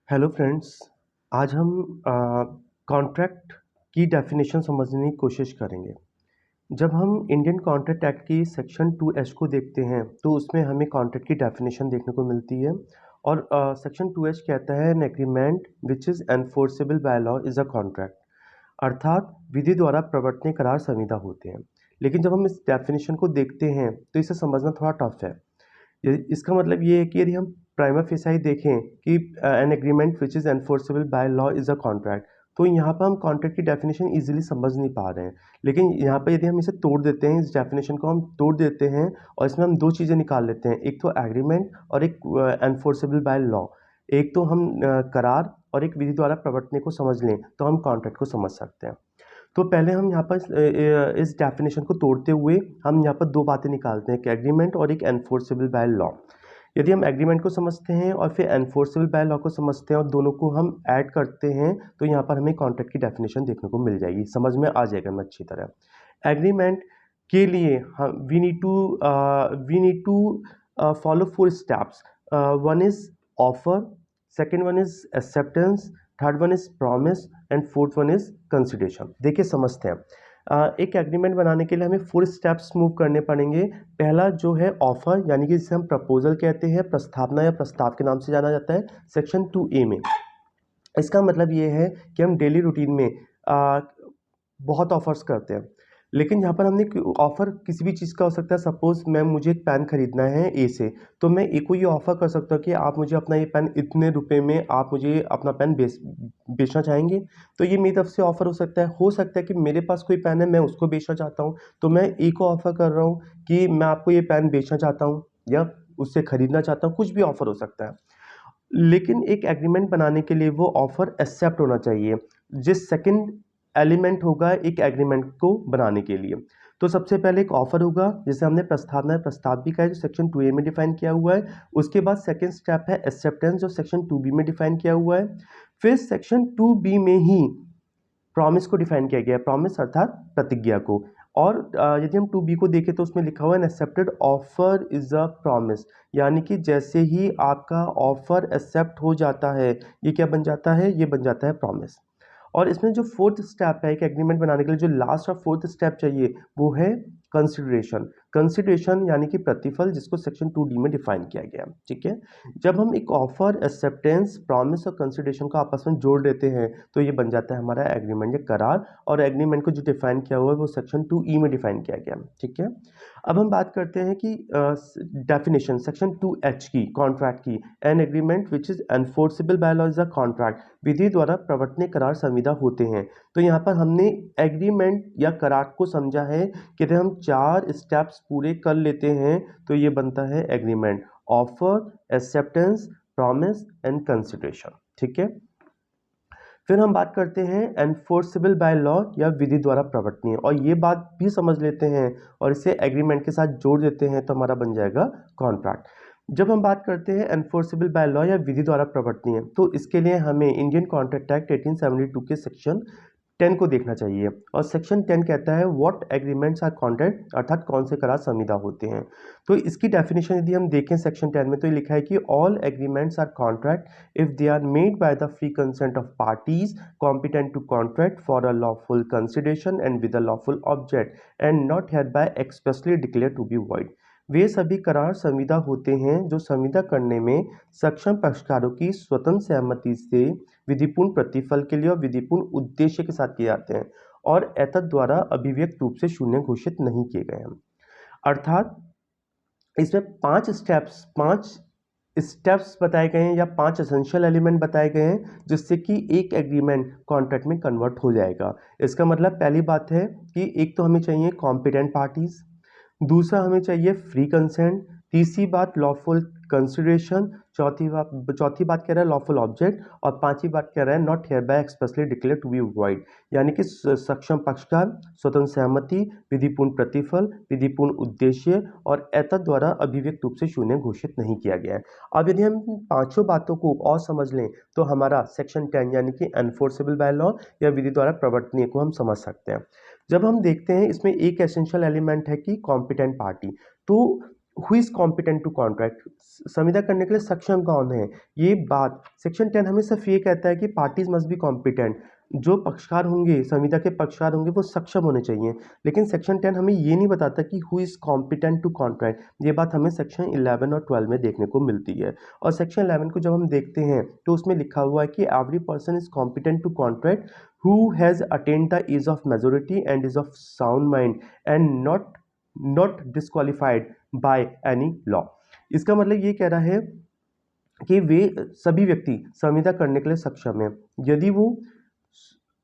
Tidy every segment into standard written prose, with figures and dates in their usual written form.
Hello friends. आज हम contract की डेफिनेशन समझने की कोशिश करेंगे। जब हम इंडियन कॉन्ट्रैक्ट एक्ट की सेक्शन 2H को देखते हैं तो उसमें हमें कॉन्ट्रैक्ट की डेफिनेशन देखने को मिलती है और सेक्शन 2H कहता है N agreement which is enforceable by law is a contract, अर्थात विधि द्वारा प्रवर्तनीय करार संविदा होते हैं। लेकिन जब हम इस डेफिनेशन को देखते हैं तो इसे समझना थोड़ा टफ है। इसका मतलब ये है कि यदि हम प्राइमा फेसाई देखें कि an agreement which is enforceable by law is a contract, तो यहाँ पर हम कॉन्ट्रैक्ट की डेफिनेशन इजीली समझ नहीं पा रहे हैं। लेकिन यहाँ पर यदि हम इसे तोड़ देते हैं, इस डेफिनेशन को हम तोड़ देते हैं और इसमें हम दो चीज़ें निकाल लेते हैं, एक तो एग्रीमेंट और एक एनफोर्सेबल बाय लॉ। एक तो हम करार और एक विधि द्वारा प्रवर्तनीय को समझ लें तो हम कॉन्ट्रैक्ट को समझ सकते हैं। तो पहले हम यहाँ पर इस डेफिनेशन को तोड़ते हुए हम यहाँ पर दो बातें निकालते हैं, एक एग्रीमेंट और एक एनफोर्सेबल बाय लॉ। यदि हम एग्रीमेंट को समझते हैं और फिर एनफोर्सेबल बाय लॉ को समझते हैं और दोनों को हम ऐड करते हैं तो यहाँ पर हमें कॉन्ट्रैक्ट की डेफिनेशन देखने को मिल जाएगी, समझ में आ जाएगा हमें अच्छी तरह। एग्रीमेंट के लिए हम we need to follow 4 steps. One is offer, second one is acceptance, third one is promise and fourth one is consideration. देखिए समझते हैं। एक एग्रीमेंट बनाने के लिए हमें 4 स्टेप्स मूव करने पड़ेंगे। पहला जो है ऑफर, यानी कि जिसे हम प्रपोजल कहते हैं, प्रस्तावना या प्रस्ताव के नाम से जाना जाता है सेक्शन 2A में। इसका मतलब ये है कि हम डेली रूटीन में बहुत ऑफर्स करते हैं, लेकिन यहाँ पर हमने ऑफर किसी भी चीज़ का हो सकता है। सपोज मुझे एक पेन खरीदना है ए से, तो मैं ए को ये ऑफर कर सकता हूँ कि आप मुझे अपना ये पेन इतने रुपए में आप मुझे अपना पेन बेचना चाहेंगे। तो ये मेरी तरफ से ऑफर हो सकता है कि मेरे पास कोई पेन है, मैं उसको बेचना चाहता हूँ, तो मैं ए को ऑफर कर रहा हूँ कि मैं आपको ये पेन बेचना चाहता हूँ या उससे खरीदना चाहता हूँ, कुछ भी ऑफर हो सकता है। लेकिन एक एग्रीमेंट बनाने के लिए वो ऑफर एक्सेप्ट होना चाहिए, जिस सेकंड एलिमेंट होगा एक एग्रीमेंट को बनाने के लिए। तो सबसे पहले एक ऑफर होगा जिसे हमने प्रस्तावना प्रस्ताव भी कहा है, जो सेक्शन 2A में डिफाइन किया हुआ है। उसके बाद सेकंड स्टेप है एक्सेप्टेंस, जो सेक्शन 2B में डिफाइन किया हुआ है। फिर सेक्शन 2B में ही प्रॉमिस को डिफाइन किया गया है, प्रॉमिस अर्थात प्रतिज्ञा को। और यदि हम 2B को देखें तो उसमें लिखा हुआ है accepted offer is a promise, यानी कि जैसे ही आपका ऑफर एक्सेप्ट हो जाता है ये क्या बन जाता है, ये बन जाता है प्रॉमिस। और इसमें जो फोर्थ स्टेप है एक एग्रीमेंट बनाने के लिए, जो लास्ट और फोर्थ स्टेप चाहिए वो है कंसिडरेशन। कंसिडरेशन यानी कि प्रतिफल, जिसको सेक्शन 2D में डिफाइन किया गया। ठीक है। जब हम एक ऑफर, एक्सेप्टेंस, प्रॉमिस और कंसिडरेशन को आपस में जोड़ देते हैं तो ये बन जाता है हमारा एग्रीमेंट या करार। और एग्रीमेंट को जो डिफाइन किया हुआ है वो सेक्शन 2E में डिफाइन किया गया। ठीक है। अब हम बात करते हैं कि डेफिनेशन सेक्शन 2H की, कॉन्ट्रैक्ट की। An agreement which is enforceable by law is a contract, विधि द्वारा प्रवर्तनीय करार संविदा होते हैं। तो यहाँ पर हमने एग्रीमेंट या करार को समझा है कि यदि हम 4 स्टेप्स पूरे कर लेते हैं तो ये बनता है agreement: offer, acceptance, promise and consideration. ठीक है। फिर हम बात करते हैं एनफोर्सेबल बाय लॉ या विधि द्वारा प्रवर्तनीय, और ये बात भी समझ लेते हैं और इसे एग्रीमेंट के साथ जोड़ देते हैं तो हमारा बन जाएगा कॉन्ट्रैक्ट। जब हम बात करते हैं एनफोर्सेबल बाय लॉ या विधि द्वारा प्रवर्तनीय, तो इसके लिए हमें इंडियन कॉन्ट्रैक्ट एक्ट 1872 के सेक्शन 10 को देखना चाहिए। और सेक्शन 10 कहता है व्हाट एग्रीमेंट्स आर कॉन्ट्रैक्ट, अर्थात कौन से करार संविदा होते हैं। तो इसकी डेफिनेशन यदि हम देखें सेक्शन 10 में तो ये लिखा है कि all agreements are contract if they are made by the free consent of parties competent to contract for a lawful consideration and with a lawful object and not hereby expressly declare to be void. वे सभी करार संविदा होते हैं जो संविदा करने में सक्षम पक्षकारों की स्वतंत्र सहमति से विधिपूर्ण प्रतिफल के लिए और विधिपूर्ण उद्देश्य के साथ किए जाते हैं और एतद द्वारा अभिव्यक्त रूप से शून्य घोषित नहीं किए गए हैं। अर्थात इसमें 5 स्टेप्स बताए गए हैं या 5 एसेंशियल एलिमेंट बताए गए हैं जिससे कि एक एग्रीमेंट कॉन्ट्रैक्ट में कन्वर्ट हो जाएगा। इसका मतलब पहली बात है कि एक तो हमें चाहिए कॉम्पिटेंट पार्टीज, दूसरा हमें चाहिए फ्री कंसेंट, तीसरी बात लॉफुल कंसिडरेशन, चौथी बात कह रहा है लॉफुल ऑब्जेक्ट, और पांचवी बात कह रहा है not here by expressly declare to be void, यानी कि सक्षम पक्षकार, स्वतंत्र सहमति, विधिपूर्ण प्रतिफल, विधिपूर्ण उद्देश्य और एतद द्वारा अभिव्यक्त रूप से शून्य घोषित नहीं किया गया है। अब यदि हम पांचों बातों को और समझ लें तो हमारा सेक्शन 10 यानी कि एनफोर्सेबल बाय लॉ या विधि द्वारा प्रवर्तनीय को हम समझ सकते हैं। जब हम देखते हैं इसमें एक एसेंशियल एलिमेंट है कि कॉम्पिटेंट पार्टी। तो who is competent to contract, संविदा करने के लिए सक्षम कौन है। ये बात सेक्शन 10 हमें सिर्फ ये कहता है कि पार्टीज मस्ट बी कॉम्पिटेंट, जो पक्षकार होंगे, संविदा के पक्षकार होंगे, वो सक्षम होने चाहिए। लेकिन सेक्शन 10 हमें ये नहीं बताता कि who is competent to contract. ये बात हमें सेक्शन 11 और 12 में देखने को मिलती है। और सेक्शन 11 को जब हम देखते हैं तो उसमें लिखा हुआ है कि every person is competent to contract who has attend the age of majority and is of sound mind and not disqualified by any law. इसका मतलब ये कह रहा है कि वे सभी व्यक्ति संविदा करने के लिए सक्षम हैं यदि वो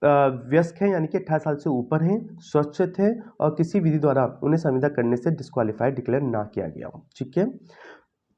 वयस्क हैं, यानी कि 18 साल से ऊपर हैं, स्वच्छित हैं और किसी विधि द्वारा उन्हें संविदा करने से डिस्क्वालीफाइड डिक्लेयर ना किया गया हो। ठीक है,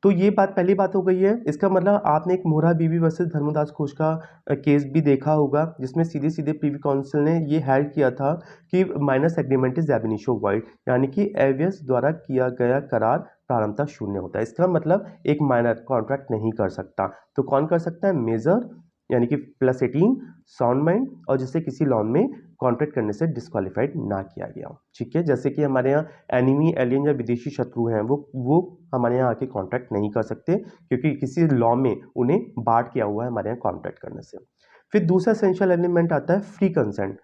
तो ये बात पहली बात हो गई है। इसका मतलब आपने एक मोहरा बीवी वर्सेस धर्मदास घोष का केस भी देखा होगा, जिसमें सीधे सीधे प्रीवी काउंसिल ने ये हेल्ड किया था कि माइनस एग्रीमेंट इज एब इनिशियो वॉइड, यानी कि एवियस द्वारा किया गया करार प्रारंभता शून्य होता है। इसका मतलब एक माइनर कॉन्ट्रैक्ट नहीं कर सकता, तो कौन कर सकता है, मेजर यानी कि +18 साउंड माइंड और जिससे किसी लॉ में कॉन्ट्रैक्ट करने से डिस्क्वालीफाइड ना किया गया हो। ठीक है, जैसे कि हमारे यहाँ एनिमी, एलियन या विदेशी शत्रु हैं, वो हमारे यहाँ आके कॉन्ट्रैक्ट नहीं कर सकते क्योंकि किसी लॉ में उन्हें बार्ड किया हुआ है हमारे यहाँ कॉन्ट्रैक्ट करने से। फिर दूसरा एसेंशियल एलिमेंट आता है फ्री कंसेंट।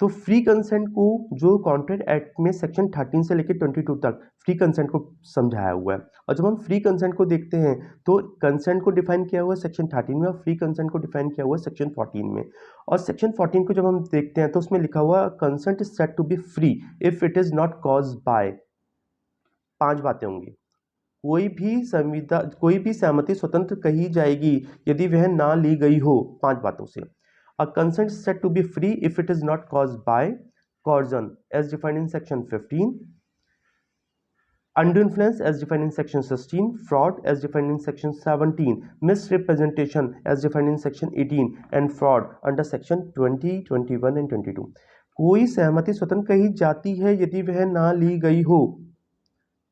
तो फ्री कंसेंट को जो कॉन्ट्रैक्ट एक्ट में सेक्शन 13 से लेकर 22 तक फ्री कंसेंट को समझाया हुआ है। और जब हम फ्री कंसेंट को देखते हैं तो कंसेंट को डिफाइन किया हुआ है सेक्शन 13 में और फ्री कंसेंट को डिफाइन किया हुआ है सेक्शन 14 में। और सेक्शन 14 को जब हम देखते हैं तो उसमें लिखा हुआ consent is said to be free if it is not cause by, 5 बातें होंगी। कोई भी सहमति स्वतंत्र कही जाएगी यदि वह ना ली गई हो 5 बातों से। A consent is said to be free if it is not caused by coercion as defined in section 15, undue influence as defined in section 16, fraud as defined in section 17, misrepresentation as defined in section 18 and fraud under section 20, 21 and 22। कोई सहमति स्वतंत्र कही जाती है यदि वह ना ली गई हो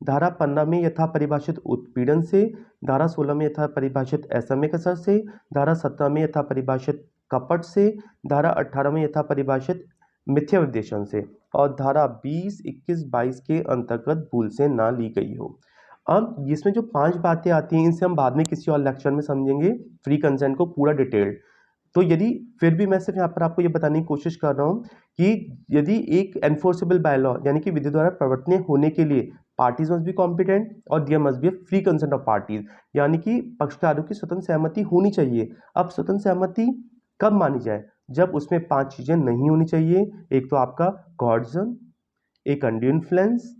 धारा 15 में यथा परिभाषित उत्पीड़न से, धारा 16 में यथा परिभाषित असम्यक असर से, धारा 17 में यथा परिभाषित कपट से, धारा 18 में यथा परिभाषित मिथ्या उद्देशन से और धारा 20, 21, 22 के अंतर्गत भूल से ना ली गई हो। अब इसमें जो 5 बातें आती हैं इनसे हम बाद में किसी और लेक्चर में समझेंगे फ्री कंसेंट को पूरा डिटेल्ड। तो यदि फिर भी मैं सिर्फ यहाँ पर आपको ये बताने की कोशिश कर रहा हूँ कि यदि एक एनफोर्सेबल बाय लॉ यानी कि विधि द्वारा प्रवर्तनीय होने के लिए पार्टीज मस्ट बी कॉम्पिटेंट और there must be free consent of parties, यानी कि पक्षकारों की स्वतंत्र सहमति होनी चाहिए। अब स्वतंत्र सहमति कब मानी जाए, जब उसमें 5 चीजें नहीं होनी चाहिए। एक तो आपका कॉर्जन, एक अनड्यू इन्फ्लुएंस,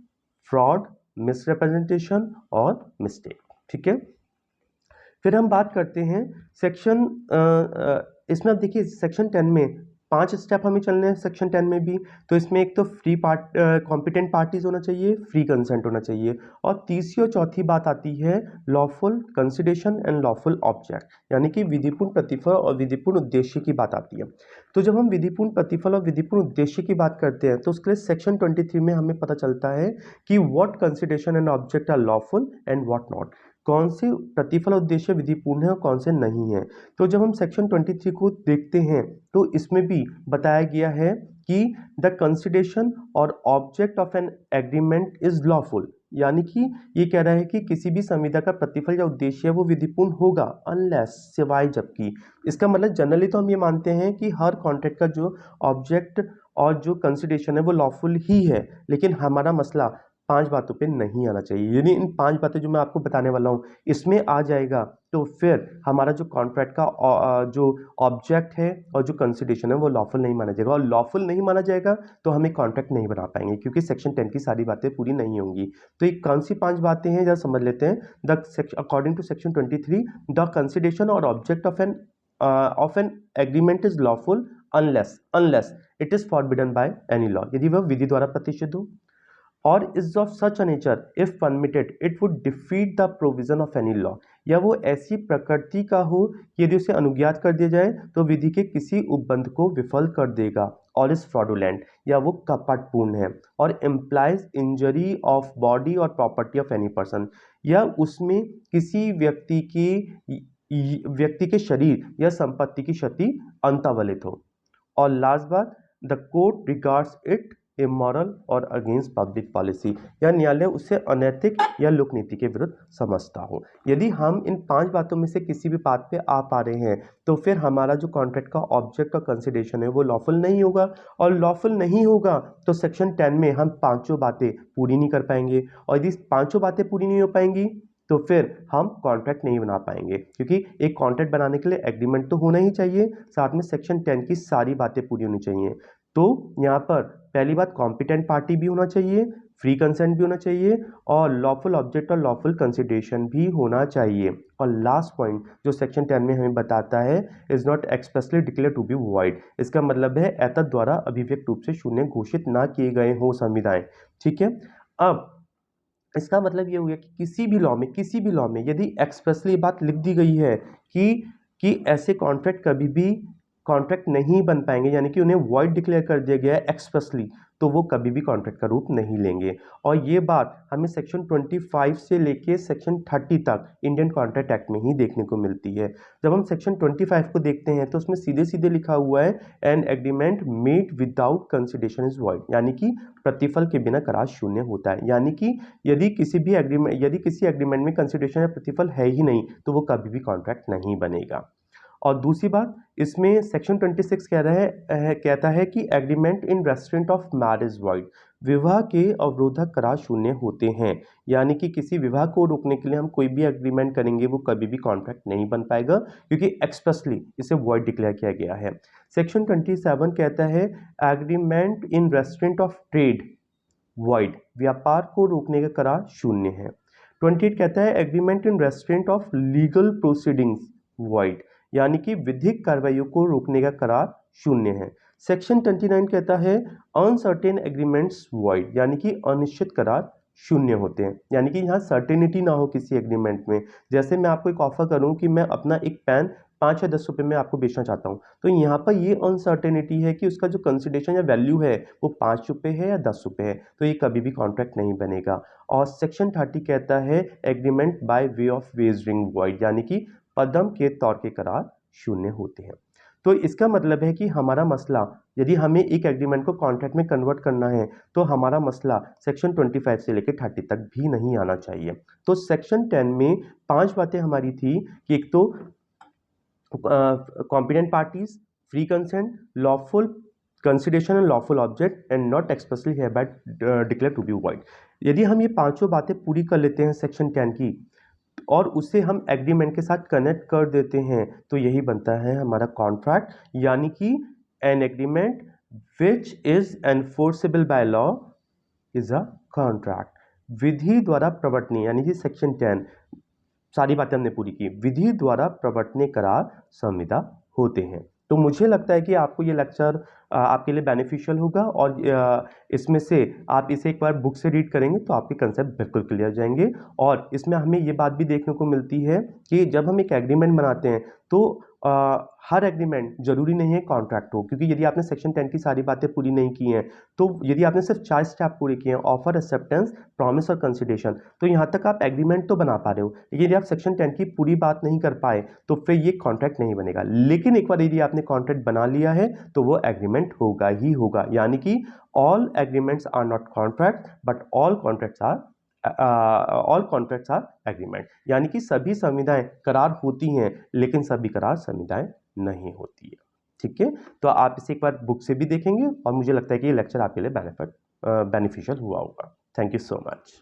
फ्रॉड, मिसरिप्रेजेंटेशन और मिस्टेक। ठीक है, फिर हम बात करते हैं सेक्शन इसमें। अब देखिए सेक्शन 10 में 5 स्टेप हमें चलने हैं सेक्शन 10 में भी। तो इसमें एक तो फ्री कॉम्पिटेंट पार्टीज होना चाहिए, फ्री कंसेंट होना चाहिए और तीसरी और चौथी बात आती है lawful consideration and lawful object, यानी कि विधिपूर्ण प्रतिफल और विधिपूर्ण उद्देश्य की बात आती है। तो जब हम विधिपूर्ण प्रतिफल और विधिपूर्ण उद्देश्य की बात करते हैं तो उसके लिए सेक्शन 23 में हमें पता चलता है कि what consideration and object are lawful and what not, कौन से प्रतिफल उद्देश्य विधिपूर्ण है और कौन से नहीं है। तो जब हम सेक्शन 23 को देखते हैं तो इसमें भी बताया गया है कि द कंसिडरेशन और object of an agreement is lawful, यानी कि ये कह रहा है कि किसी भी संविदा का प्रतिफल या उद्देश्य है वो विधिपूर्ण होगा अनलेस, सिवाय जबकि। इसका मतलब जनरली तो हम ये मानते हैं कि हर कॉन्ट्रैक्ट का जो ऑब्जेक्ट और जो कंसिडरेशन है वो लॉफुल ही है, लेकिन हमारा मसला 5 बातों पे नहीं आना चाहिए। यदि इन 5 बातें जो मैं आपको बताने वाला हूँ इसमें आ जाएगा तो फिर हमारा जो कॉन्ट्रैक्ट का जो ऑब्जेक्ट है और जो कंसिडरेशन है वो लॉफुल नहीं माना जाएगा, और लॉफुल नहीं माना जाएगा तो हम एक कॉन्ट्रैक्ट नहीं बना पाएंगे क्योंकि सेक्शन 10 की सारी बातें पूरी नहीं होंगी। तो ये कौन सी 5 बातें हैं जरा समझ लेते हैं। According to section 23 the consideration और object of an agreement is lawful unless it is forbidden by any law, यदि वह विधि द्वारा प्रतिषिद्ध हो, और is of such a nature if permitted it would defeat the provision of any law, या वो ऐसी प्रकृति का हो कि यदि उसे अनुज्ञात कर दिया जाए तो विधि के किसी उपबंध को विफल कर देगा, और इज फ्रॉडुलेंट या वो कपटपूर्ण है, और implies injury of body और property of any person, या उसमें किसी व्यक्ति के शरीर या संपत्ति की क्षति अंतर्वलित हो। और लास्ट बात, the court regards it immoral और अगेंस्ट पब्लिक पॉलिसी, या न्यायालय उसे अनैतिक या लोक नीति के विरुद्ध समझता हो। यदि हम इन 5 बातों में से किसी भी बात पे आ पा रहे हैं तो फिर हमारा जो कॉन्ट्रैक्ट का ऑब्जेक्ट का कंसिडरेशन है वो लॉफुल नहीं होगा, और लॉफुल नहीं होगा तो सेक्शन 10 में हम पांचों बातें पूरी नहीं कर पाएंगे, और यदि पांचों बातें पूरी नहीं हो पाएंगी तो फिर हम कॉन्ट्रैक्ट नहीं बना पाएंगे, क्योंकि एक कॉन्ट्रैक्ट बनाने के लिए एग्रीमेंट तो होना ही चाहिए, साथ में सेक्शन 10 की सारी बातें पूरी होनी चाहिए। तो यहाँ पर पहली बात, कॉम्पिटेंट पार्टी भी होना चाहिए, फ्री कंसेंट भी होना चाहिए, और लॉफुल ऑब्जेक्ट और लॉफुल कंसिडरेशन भी होना चाहिए। और लास्ट पॉइंट जो सेक्शन 10 में हमें बताता है, is not expressly declare to be void, इसका मतलब है एतद द्वारा अभिव्यक्त रूप से शून्य घोषित ना किए गए हो संविधाएं। ठीक है, अब इसका मतलब ये हुआ कि किसी भी लॉ में यदि एक्सप्रेसली बात लिख दी गई है कि ऐसे कॉन्ट्रैक्ट कभी भी कॉन्ट्रैक्ट नहीं बन पाएंगे, यानी कि उन्हें वॉइड डिक्लेयर कर दिया गया है एक्सप्रेसली, तो वो कभी भी कॉन्ट्रैक्ट का रूप नहीं लेंगे। और ये बात हमें सेक्शन 25 से लेके सेक्शन 30 तक इंडियन कॉन्ट्रैक्ट एक्ट में ही देखने को मिलती है। जब हम सेक्शन 25 को देखते हैं तो उसमें सीधे सीधे लिखा हुआ है, an agreement made without consideration is void, यानी कि प्रतिफल के बिना करार शून्य होता है। यानी कि यदि किसी एग्रीमेंट में कंसिडरेशन या प्रतिफल है ही नहीं तो वो कभी भी कॉन्ट्रैक्ट नहीं बनेगा। और दूसरी बात, इसमें सेक्शन 26 कहता है कि agreement in restaurant of marriage void, विवाह के अवरोधक करार शून्य होते हैं, यानी कि किसी विवाह को रोकने के लिए हम कोई भी एग्रीमेंट करेंगे वो कभी भी कॉन्ट्रैक्ट नहीं बन पाएगा, क्योंकि एक्सप्रेसली इसे वॉइड डिक्लेयर किया गया है। सेक्शन 27 कहता है agreement in restaurant of trade void, व्यापार को रोकने का करार शून्य है। 28 कहता है agreement in restaurant of legal proceedings void, यानी कि विधिक कार्रवाइयों को रोकने का करार शून्य है। सेक्शन 29 कहता है अनसर्टेन एग्रीमेंट्स वॉइड, यानी कि अनिश्चित करार शून्य होते हैं, यानी कि यहाँ सर्टेनिटी ना हो किसी एग्रीमेंट में। जैसे मैं आपको एक ऑफर करूं कि मैं अपना एक पेन 5 या 10 रुपए में आपको बेचना चाहता हूं, तो यहाँ पर ये अनसर्टेनिटी है कि उसका जो कंसिडरेशन या वैल्यू है वो 5 रुपए है या 10 रुपए है, तो ये कभी भी कॉन्ट्रैक्ट नहीं बनेगा। और सेक्शन 30 कहता है agreement by way of wagering void, यानी कि पदम के तौर के करार शून्य होते हैं। तो इसका मतलब है कि हमारा मसला, यदि हमें एक एग्रीमेंट को कॉन्ट्रैक्ट में कन्वर्ट करना है तो हमारा मसला सेक्शन 25 से लेकर 30 तक भी नहीं आना चाहिए। तो सेक्शन 10 में 5 बातें हमारी थी कि एक तो competent parties, free consent, lawful consideration and lawful object, and not expressly hereby declare to be void. यदि हम ये पांचों बातें पूरी कर लेते हैं सेक्शन 10 की और उसे हम एग्रीमेंट के साथ कनेक्ट कर देते हैं तो यही बनता है हमारा कॉन्ट्रैक्ट, यानी कि an agreement which is enforceable by law is a contract. विधि द्वारा प्रवर्तनीय, यानी कि सेक्शन 10 सारी बातें हमने पूरी की, विधि द्वारा प्रवर्तनीय करार संविदा होते हैं। तो मुझे लगता है कि आपको ये लेक्चर आपके लिए बेनिफिशियल होगा, और इसमें से आप इसे एक बार बुक से रीड करेंगे तो आपके कंसेप्ट बिल्कुल क्लियर हो जाएंगे। और इसमें हमें ये बात भी देखने को मिलती है कि जब हम एक एग्रीमेंट बनाते हैं तो हर एग्रीमेंट जरूरी नहीं है कॉन्ट्रैक्ट हो, क्योंकि यदि आपने सेक्शन 10 की सारी बातें पूरी नहीं की हैं, तो यदि आपने सिर्फ 4 स्टेप पूरे किए हैं, ऑफर, एक्सेप्टेंस, प्रॉमिस और कंसिडरेशन, तो यहाँ तक आप एग्रीमेंट तो बना पा रहे हो, लेकिन यदि आप सेक्शन 10 की पूरी बात नहीं कर पाए तो फिर ये कॉन्ट्रैक्ट नहीं बनेगा। लेकिन एक बार यदि आपने कॉन्ट्रैक्ट बना लिया है तो वो एग्रीमेंट होगा ही होगा, यानी कि all agreements are not contract but all contracts are agreement, यानी कि सभी संविदाएं करार होती हैं लेकिन सभी करार संविदाएं नहीं होती है। ठीक है, तो आप इसे एक बार बुक से भी देखेंगे और मुझे लगता है कि ये लेक्चर आपके लिए बेनिफिशियल हुआ होगा। Thank you so much.